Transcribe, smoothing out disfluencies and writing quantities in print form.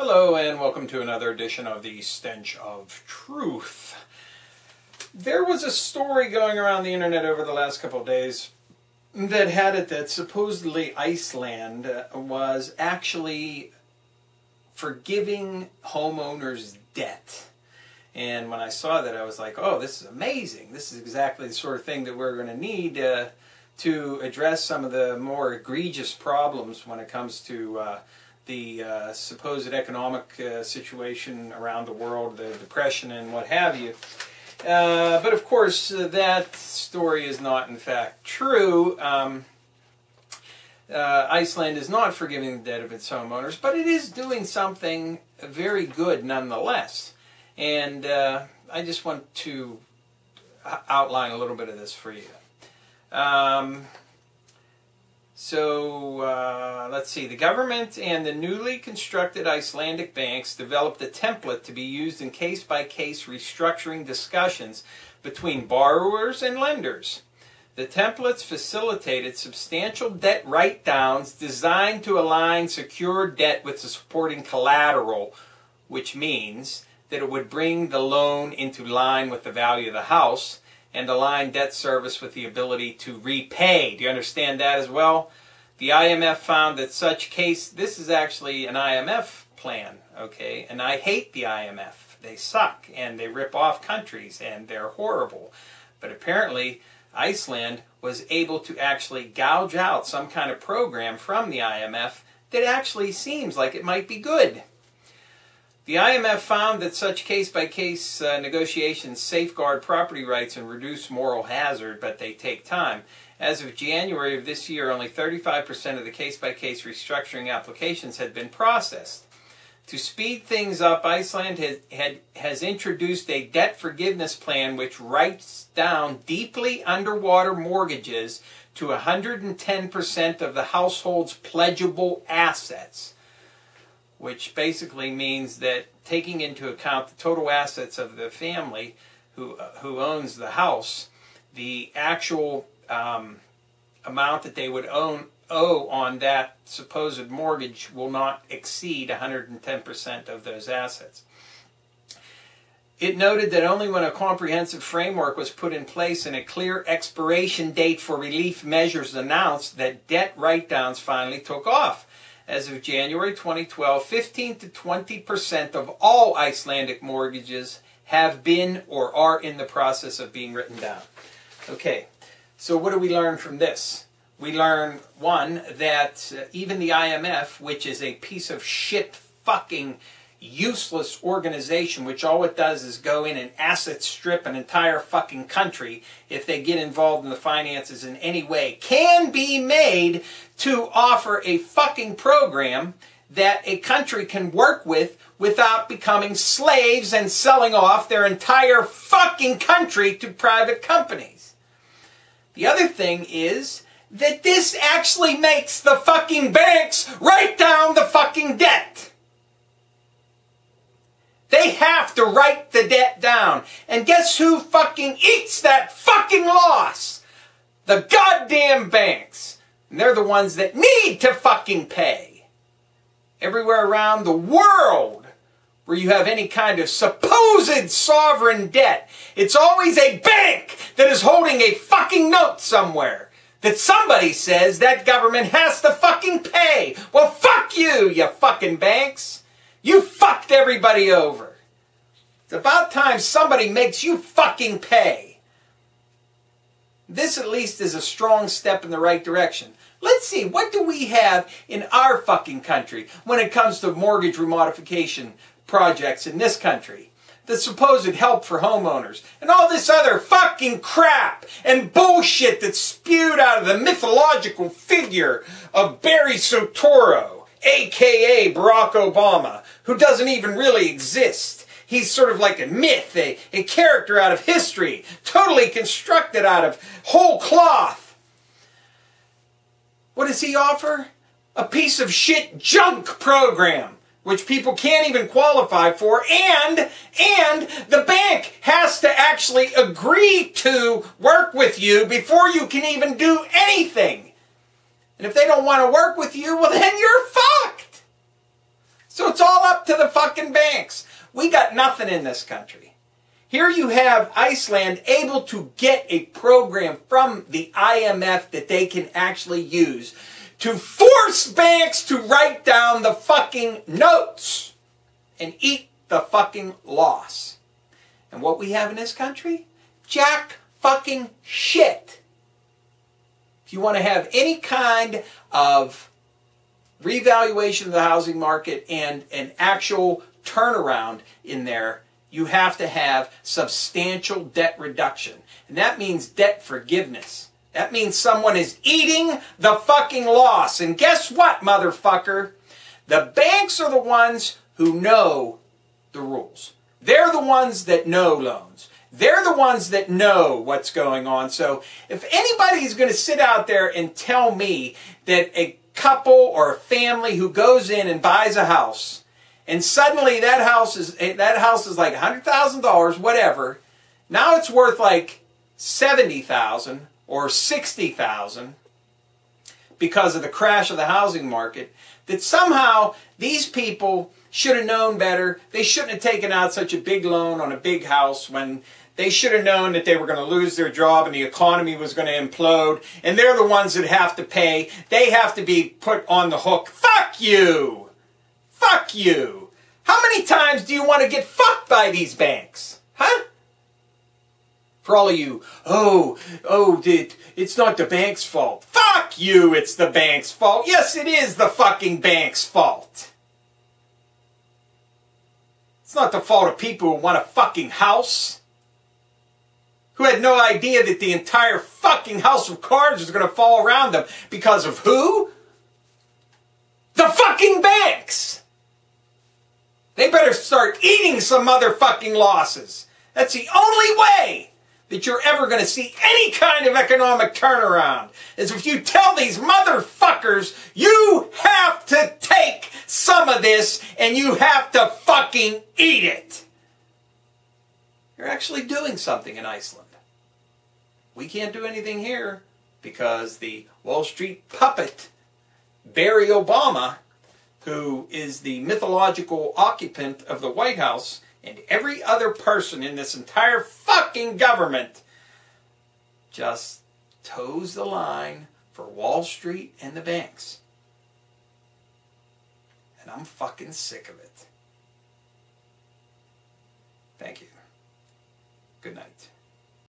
Hello and welcome to another edition of the Stench of Truth. There was a story going around the internet over the last couple of days that had it that supposedly Iceland was actually forgiving homeowners' debt. And when I saw that, I was like, oh, this is amazing. This is exactly the sort of thing that we're going to need to address some of the more egregious problems when it comes to the supposed economic situation around the world, the depression and what have you. But of course, that story is not in fact true. Iceland is not forgiving the debt of its homeowners, but it is doing something very good nonetheless. And I just want to outline a little bit of this for you. Let's see. The government and the newly constructed Icelandic banks developed a template to be used in case-by-case restructuring discussions between borrowers and lenders. The templates facilitated substantial debt write-downs designed to align secured debt with the supporting collateral, which means that it would bring the loan into line with the value of the house and align debt service with the ability to repay. Do you understand that as well? The IMF found that such case, this is actually an IMF plan, okay? And I hate the IMF. They suck and they rip off countries and they're horrible. But apparently Iceland was able to actually gouge out some kind of program from the IMF that actually seems like it might be good. The IMF found that such case-by-case negotiations safeguard property rights and reduce moral hazard, but they take time. As of January of this year, only 35% of the case-by-case restructuring applications had been processed. To speed things up, Iceland has introduced a debt forgiveness plan which writes down deeply underwater mortgages to 110% of the household's pledgeable assets, which basically means that taking into account the total assets of the family who owns the house, the actual amount that they would owe on that supposed mortgage will not exceed 110% of those assets. It noted that only when a comprehensive framework was put in place and a clear expiration date for relief measures announced that debt write-downs finally took off. As of January 2012, 15 to 20% of all Icelandic mortgages have been or are in the process of being written down. Okay, so what do we learn from this? We learn, one, that even the IMF, which is a piece of shit fucking useless organization, which all it does is go in and asset strip an entire fucking country if they get involved in the finances in any way, can be made to offer a fucking program that a country can work with without becoming slaves and selling off their entire fucking country to private companies. The other thing is that this actually makes the fucking banks write down the fucking debt. They have to write the debt down. And guess who fucking eats that fucking loss? The goddamn banks. And they're the ones that need to fucking pay. Everywhere around the world where you have any kind of supposed sovereign debt, it's always a bank that is holding a fucking note somewhere that somebody says that government has to fucking pay. Well, fuck you, you fucking banks. You fucked everybody over. It's about time somebody makes you fucking pay. This at least is a strong step in the right direction. Let's see, what do we have in our fucking country when it comes to mortgage remodification projects in this country? The supposed help for homeowners, and all this other fucking crap and bullshit that's spewed out of the mythological figure of Barry Soetoro, a.k.a. Barack Obama, who doesn't even really exist. He's sort of like a myth, a character out of history, totally constructed out of whole cloth. What does he offer? A piece of shit junk program, which people can't even qualify for, and the bank has to actually agree to work with you before you can even do anything. And if they don't want to work with you, well then you're fucked. So it's all up to the fucking banks. We got nothing in this country. Here you have Iceland able to get a program from the IMF that they can actually use to force banks to write down the fucking notes and eat the fucking loss. And what we have in this country? Jack fucking shit. If you want to have any kind of revaluation of the housing market and an actual turnaround in there, you have to have substantial debt reduction. And that means debt forgiveness. That means someone is eating the fucking loss. And guess what, motherfucker? The banks are the ones who know the rules. They're the ones that know loans. They're the ones that know what's going on. So if anybody's going to sit out there and tell me that a couple or a family who goes in and buys a house, and suddenly that house is like $100,000, whatever, now it's worth like $70,000 or $60,000 because of the crash of the housing market, that somehow these people should have known better. They shouldn't have taken out such a big loan on a big house when they should have known that they were going to lose their job and the economy was going to implode, and they're the ones that have to pay. They have to be put on the hook. Fuck you! Fuck you! How many times do you want to get fucked by these banks? Huh? For all of you, it's not the bank's fault. Fuck you, it's the bank's fault. Yes, it is the fucking bank's fault. It's not the fault of people who want a fucking house, who had no idea that the entire fucking house of cards was going to fall around them because of who? The fucking banks! They better start eating some motherfucking losses. That's the only way that you're ever going to see any kind of economic turnaround, is if you tell these motherfuckers, you have to take some of this and you have to fucking eat it. You're actually doing something in Iceland. We can't do anything here because the Wall Street puppet, Barry Obama, who is the mythological occupant of the White House, and every other person in this entire fucking government, just toes the line for Wall Street and the banks. And I'm fucking sick of it. Thank you. Good night.